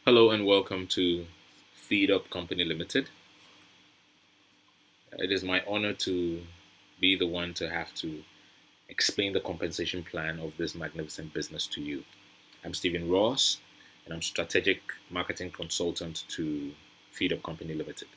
Hello and welcome to FeedUp Company Limited. It is my honor to be the one to have to explain the compensation plan of this magnificent business to you. I'm Stephen Ross and I'm strategic marketing consultant to FeedUp Company Limited.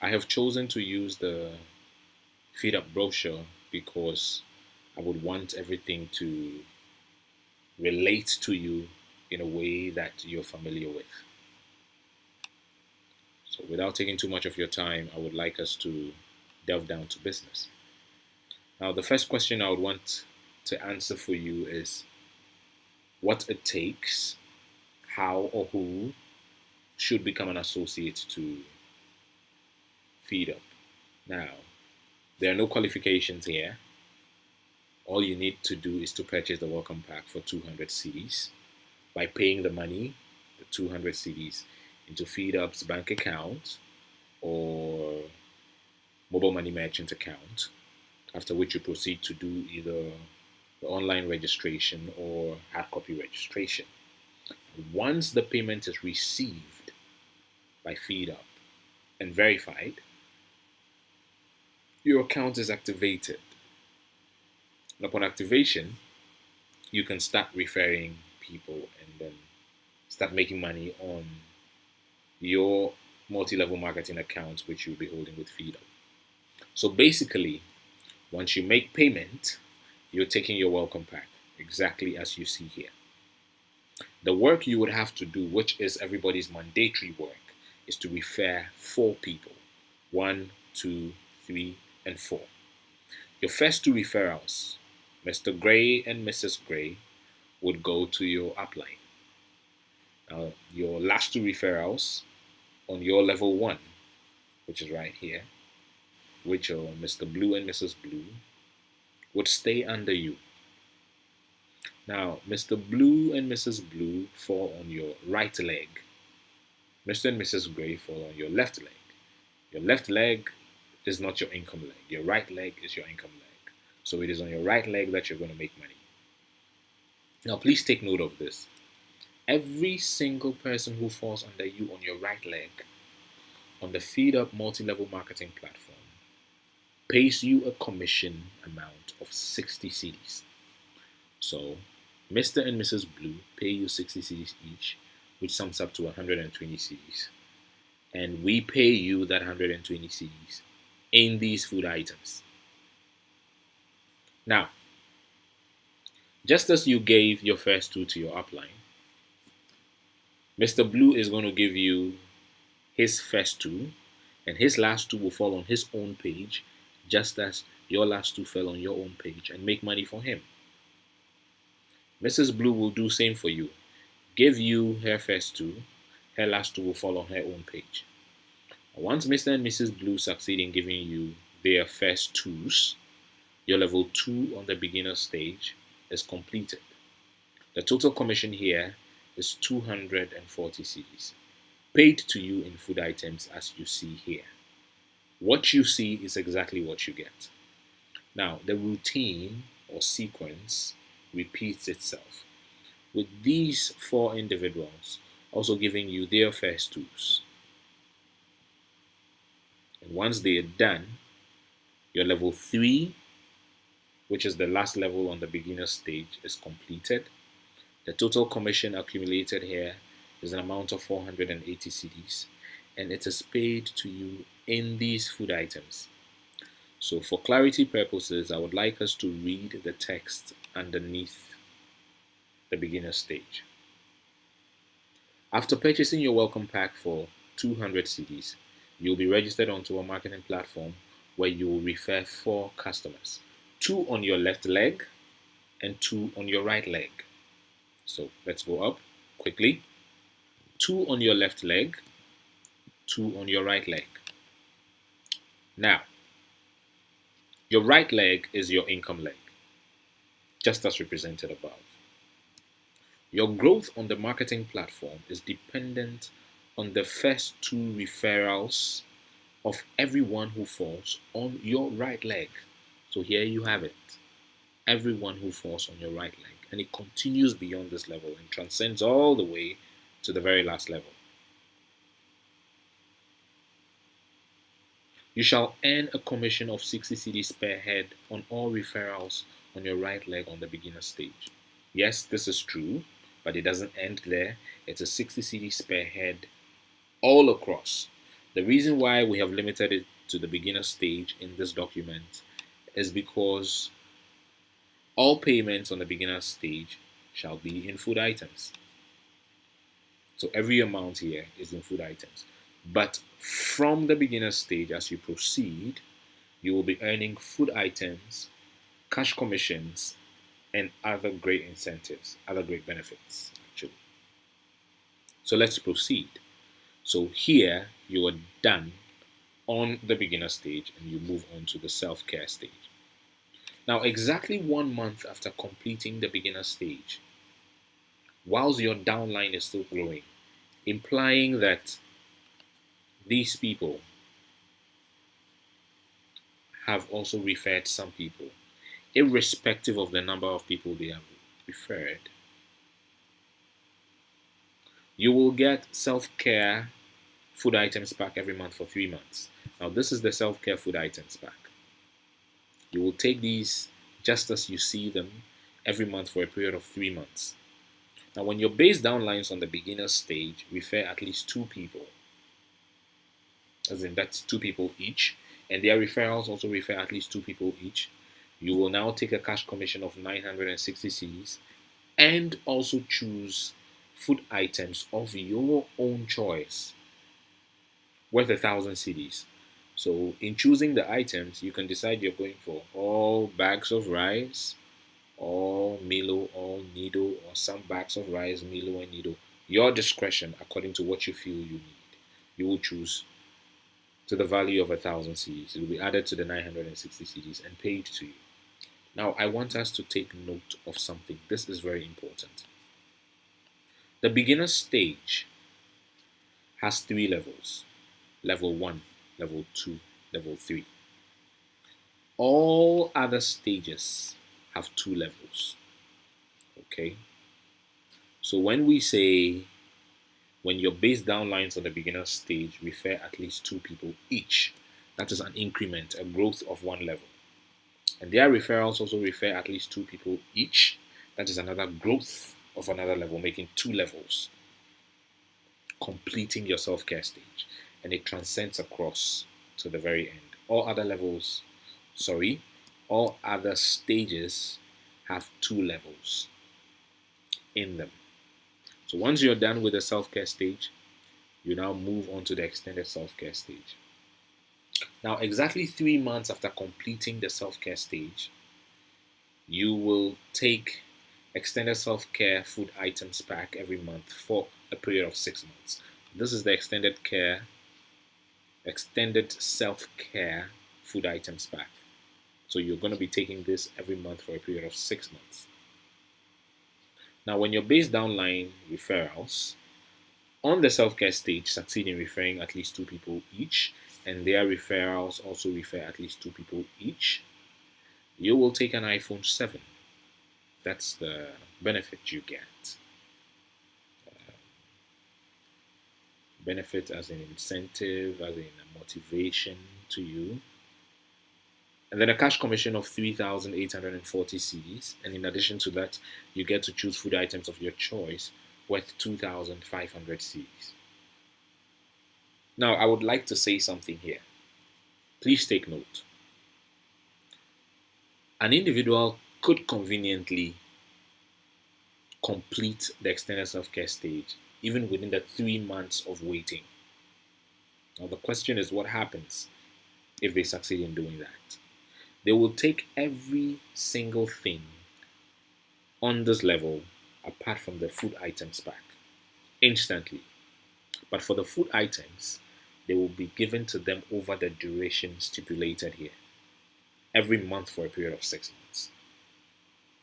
I have chosen to use the FeedUp brochure because I would want everything to relate to you in a way that you're familiar with. So without taking too much of your time, I would like us to delve down to business. Now, the first question I would want to answer for you is what it takes, how or who should become an associate to FeedUp. Now, there are no qualifications here. All you need to do is to purchase the welcome pack for 200 CDs by paying the money, the 200 CDs, into FeedUp's bank account or mobile money merchant account, after which you proceed to do either the online registration or hard copy registration. Once the payment is received by FeedUp and verified, your account is activated. And upon activation, you can start referring people and then start making money on your multi-level marketing accounts which you'll be holding with FeedUp. So basically, once you make payment, you're taking your welcome pack exactly as you see here. The work you would have to do, which is everybody's mandatory work, is to refer 4 people. 1, 2, 3, and 4. Your first 2 referrals, Mr. Gray and Mrs. Gray, would go to your upline. Now, your last 2 referrals on your level 1, which is right here, which are Mr. Blue and Mrs. Blue, would stay under you. Now, Mr. Blue and Mrs. Blue fall on your right leg. Mr. and Mrs. Gray fall on your left leg. Your left leg is not your income leg. Your right leg is your income leg. So it is on your right leg that you're going to make money. Now, please take note of this. Every single person who falls under you on your right leg on the FeedUp multi-level marketing platform pays you a commission amount of 60 CDs. So Mr. and Mrs. Blue pay you 60 CDs each, which sums up to 120 CDs. And we pay you that 120 CDs in these food items. Now, just as you gave your first 2 to your upline, Mr. Blue is going to give you his first 2, and his last 2 will fall on his own page, just as your last 2 fell on your own page, and make money for him. Mrs. Blue will do same for you. Give you her first 2, her last 2 will fall on her own page. Once Mr. and Mrs. Blue succeed in giving you their first 2s, your level 2 on the beginner stage is completed. The total commission here is 240 CDs, paid to you in food items as you see here. What you see is exactly what you get. Now, the routine or sequence repeats itself, with these 4 individuals also giving you their first 2s. And once they are done, your level 3, which is the last level on the beginner stage, is completed. The total commission accumulated here is an amount of 480 CDs, and it is paid to you in these food items. So for clarity purposes, I would like us to read the text underneath the beginner stage. After purchasing your welcome pack for 200 CDs, you'll be registered onto a marketing platform where you will refer 4 customers, 2 on your left leg and 2 on your right leg. So let's go up quickly. 2 on your left leg, 2 on your right leg. Now, your right leg is your income leg, just as represented above. Your growth on the marketing platform is dependent on the first 2 referrals of everyone who falls on your right leg. So here you have it. everyone who falls on your right leg. And it continues beyond this level and transcends all the way to the very last level. You shall earn a commission of 60 cedis per head on all referrals on your right leg on the beginner stage. Yes, this is true, but it doesn't end there. It's a 60 cedis per head all across. The reason why we have limited it to the beginner stage in this document is because all payments on the beginner stage shall be in food items. So every amount here is in food items. But from the beginner stage, as you proceed, you will be earning food items, cash commissions, and other great incentives, other great benefits, actually. So let's proceed. So here you are done on the beginner stage and you move on to the self-care stage. Now, exactly 1 month after completing the beginner stage, whilst your downline is still growing, implying that these people have also referred some people, irrespective of the number of people they have referred, you will get self-care food items pack every month for 3 months. Now, this is the self-care food items pack. You will take these just as you see them every month for a period of 3 months. Now, when your base downlines on the beginner stage refer at least 2 people, as in that's 2 people each, and their referrals also refer at least 2 people each, you will now take a cash commission of 960 cedis and also choose food items of your own choice worth 1,000 cedis. So in choosing the items, you can decide you're going for all bags of rice, all Milo, all Nido, or some bags of rice, Milo and Nido. Your discretion according to what you feel you need. You will choose to the value of 1,000 cedis. It will be added to the 960 cedis and paid to you. Now, I want us to take note of something. This is very important. The beginner stage has 3 levels. Level 1, level 2, level 3. All other stages have 2 levels. Okay? So when we say when your base downlines on the beginner stage refer at least 2 people each, that is an increment, a growth of 1 level. And their referrals also refer at least 2 people each, that is another growth of another level, making 2 levels, completing your self-care stage. And it transcends across to the very end. All other stages have 2 levels in them. So once you're done with the self-care stage, you now move on to the extended self-care stage. Now, exactly 3 months after completing the self-care stage, you will take extended self-care food items pack every month for a period of 6 months. This is the extended self-care food items pack. So you're going to be taking this every month for a period of 6 months. Now, when your base downline referrals on the self-care stage succeed in referring at least 2 people each, and their referrals also refer at least 2 people each, you will take an iPhone 7. That's the benefit you get. Benefit as an incentive, as in a motivation to you. And then a cash commission of 3,840 cedis. And in addition to that, you get to choose food items of your choice worth 2,500 cedis. Now, I would like to say something here. Please take note. An individual could conveniently complete the extended self-care stage even within the 3 months of waiting. Now, the question is, what happens if they succeed in doing that? They will take every single thing on this level apart from the food items pack instantly. But for the food items, they will be given to them over the duration stipulated here, every month for a period of 6 months,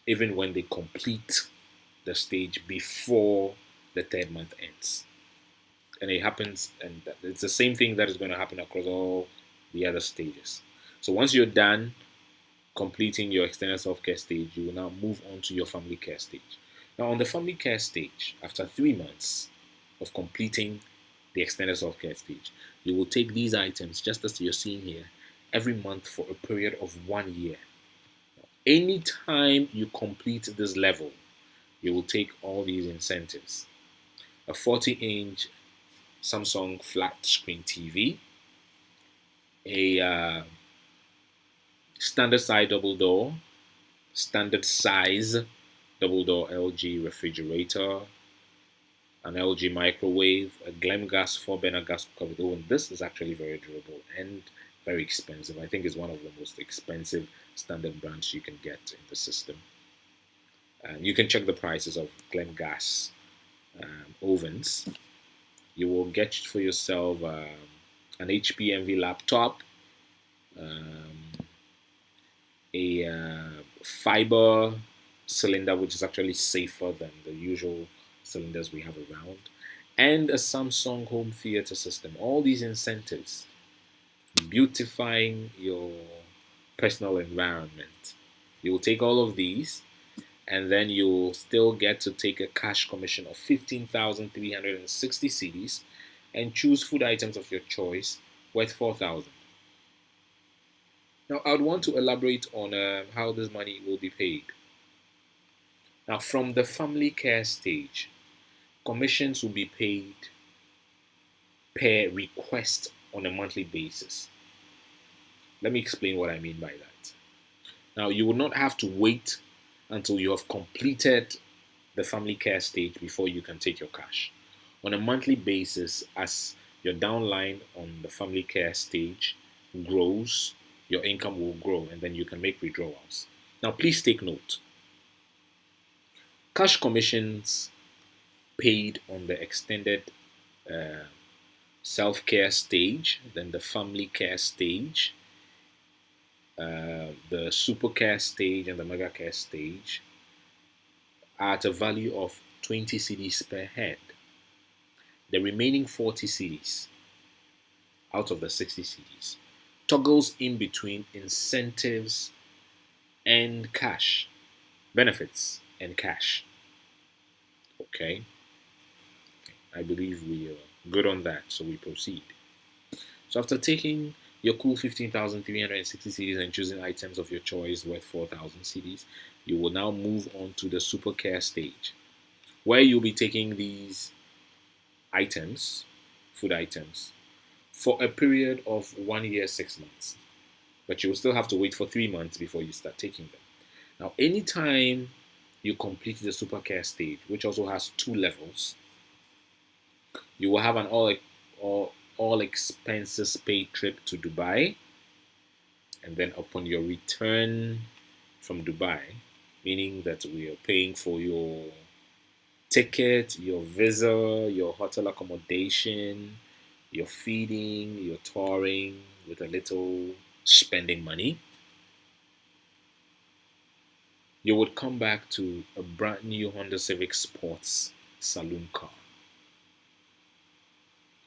even when they complete the stage before the 3rd month ends. And it happens, and it's the same thing that is going to happen across all the other stages. So once you're done completing your extended self-care stage, you will now move on to your family care stage. Now, on the family care stage, after 3 months of completing the extended self-care stage, you will take these items, just as you're seeing here, every month for a period of 1 year. Anytime you complete this level, you will take all these incentives. A 40-inch Samsung flat screen TV, a standard size double door LG refrigerator, an LG microwave, a Glemgas 4-burner gas cooker with oven. This is actually very durable and very expensive. I think it's one of the most expensive standard brands you can get in the system. You can check the prices of Glemgas ovens. You will get for yourself an HP Envy laptop, a fiber cylinder, which is actually safer than the usual cylinders we have around, and a Samsung home theater system. All these incentives, beautifying your personal environment. You will take all of these, and then you will still get to take a cash commission of 15,360 cedis and choose food items of your choice worth 4,000. Now, I would want to elaborate on how this money will be paid. Now, from the family care stage, commissions will be paid per request on a monthly basis. Let me explain what I mean by that. Now, you will not have to wait until you have completed the family care stage before you can take your cash. On a monthly basis, as your downline on the family care stage grows, your income will grow and then you can make withdrawals. Now, please take note. Cash commissions paid on the extended self-care stage, then the family care stage, the super care stage and the mega care stage are at a value of 20 cedis per head. The remaining 40 cedis out of the 60 cedis toggles in between incentives and cash, benefits and cash. Okay, I believe we are good on that, so we proceed. So after taking your cool 15,360 cedis and choosing items of your choice worth 4,000 cedis, you will now move on to the super care stage, where you'll be taking these items, food items, for a period of 1 year, 6 months. But you will still have to wait for 3 months before you start taking them. Now, anytime you complete the super care stage, which also has 2 levels, you will have an all expenses paid trip to Dubai, and then upon your return from Dubai, meaning that we are paying for your ticket, your visa, your hotel accommodation, your feeding, your touring, with a little spending money, you would come back to a brand new Honda Civic Sports saloon car.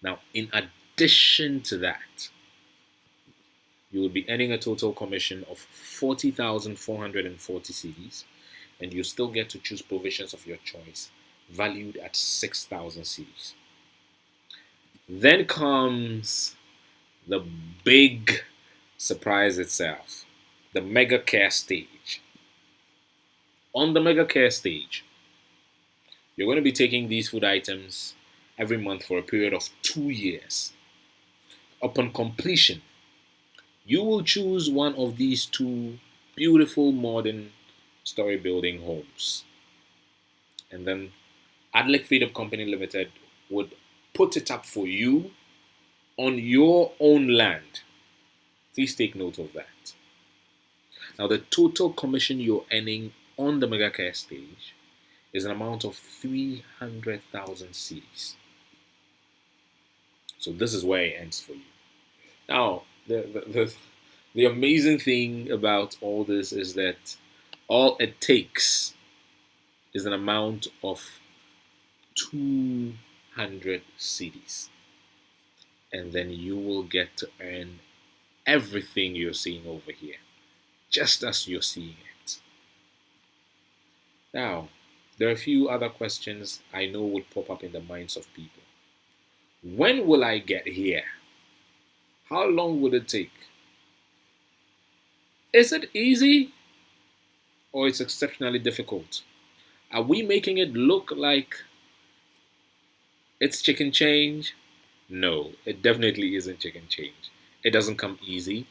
Now, in addition to that, you will be earning a total commission of 40,440 cedis, and you still get to choose provisions of your choice valued at 6,000 cedis. Then comes the big surprise itself, the mega care stage. On the mega care stage, you're going to be taking these food items every month for a period of 2 years. Upon completion, you will choose one of these 2 beautiful modern story building homes. And then ADLIC FEEDAPP Company Limited would put it up for you on your own land. Please take note of that. Now, the total commission you're earning on the mega care stage is an amount of 300,000 cedis. So this is where it ends for you. Now, the amazing thing about all this is that all it takes is an amount of 200 cedis, and then you will get to earn everything you're seeing over here. just as you're seeing it. Now, there are a few other questions I know would pop up in the minds of people. When will I get here? How long would it take? Is it easy or it's exceptionally difficult? Are we making it look like it's chicken change? No, it definitely isn't chicken change. It doesn't come easy,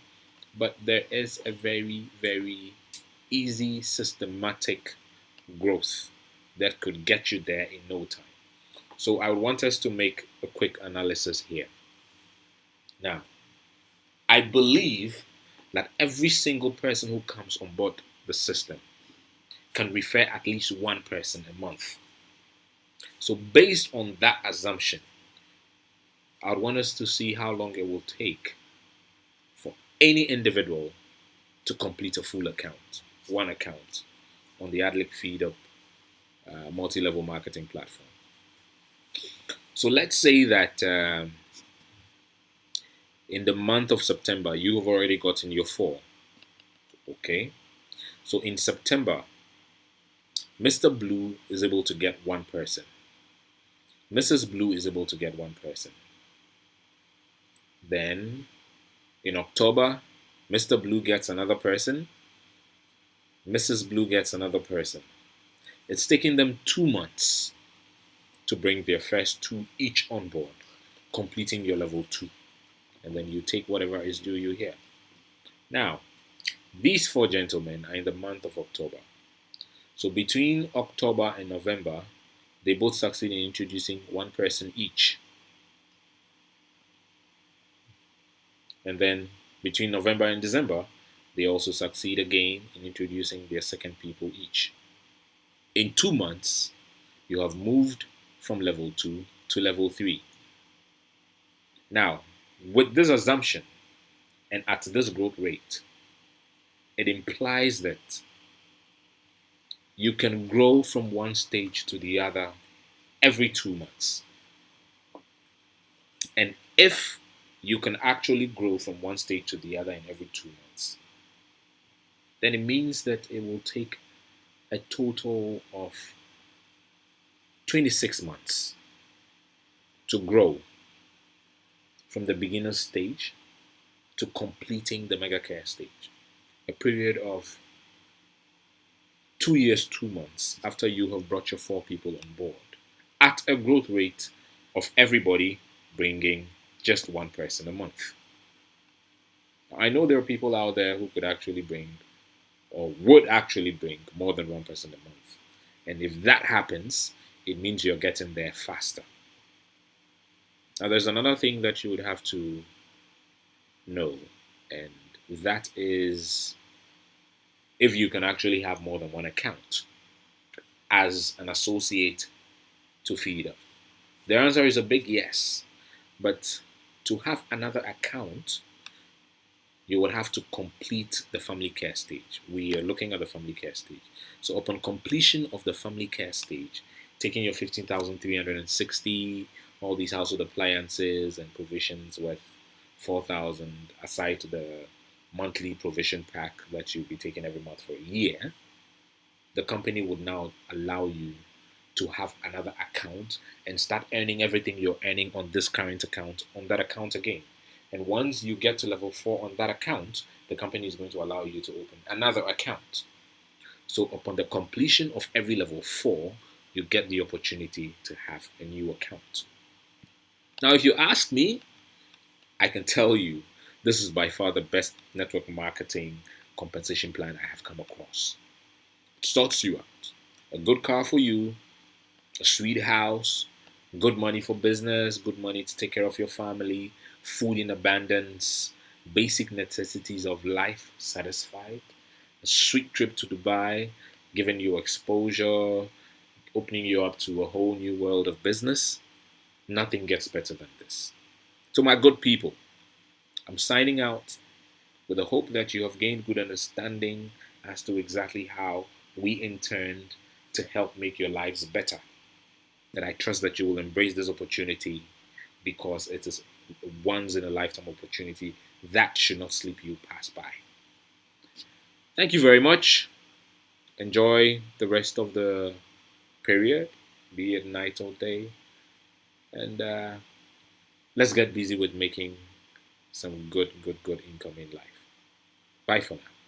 but there is a very, very easy, systematic growth that could get you there in no time. So I would want us to make a quick analysis here. Now, I believe that every single person who comes on board the system can refer at least one person a month. So based on that assumption, I would want us to see how long it will take for any individual to complete a full account, one account, on the ADLIC FEEDAPP multi-level marketing platform. So let's say that in the month of September, you have already gotten your 4. Okay. So in September, Mr. Blue is able to get one person. Mrs. Blue is able to get one person. Then in October, Mr. Blue gets another person. Mrs. Blue gets another person. It's taking them 2 months to bring their first 2 each on board, completing your level 2. And then you take whatever is due you here. Now, these 4 gentlemen are in the month of October. So between October and November, they both succeed in introducing one person each. And then between November and December, they also succeed again in introducing their second people each. In 2 months, you have moved from level 2 to level 3. Now, with this assumption and at this growth rate, it implies that you can grow from one stage to the other every 2 months. And if you can actually grow from one stage to the other in every 2 months, then it means that it will take a total of 26 months to grow from the beginner stage to completing the mega care stage. A period of 2 years, 2 months after you have brought your 4 people on board at a growth rate of everybody bringing just one person a month. I know there are people out there who could actually bring or would actually bring more than one person a month. And if that happens, it means you're getting there faster. Now, there's another thing that you would have to know, and that is if you can actually have more than one account as an associate to FEEDAPP. The answer is a big yes, but to have another account, you would have to complete the family care stage. We are looking at the family care stage. So upon completion of the family care stage, taking your 15,360, all these household appliances and provisions worth 4,000 aside to the monthly provision pack that you'll be taking every month for a year, the company would now allow you to have another account and start earning everything you're earning on this current account on that account again. And once you get to level 4 on that account, the company is going to allow you to open another account. So upon the completion of every level 4, you get the opportunity to have a new account. Now, if you ask me, I can tell you this is by far the best network marketing compensation plan I have come across. It sorts you out. A good car for you, a sweet house, good money for business, good money to take care of your family, food in abundance, basic necessities of life satisfied, a sweet trip to Dubai, giving you exposure, opening you up to a whole new world of business. Nothing gets better than this. So my good people, I'm signing out with the hope that you have gained good understanding as to exactly how we intend to help make your lives better. And I trust that you will embrace this opportunity because it is once in a lifetime opportunity that should not slip you pass by. Thank you very much. Enjoy the rest of the period, be it night or day, and let's get busy with making some good income in life. Bye for now.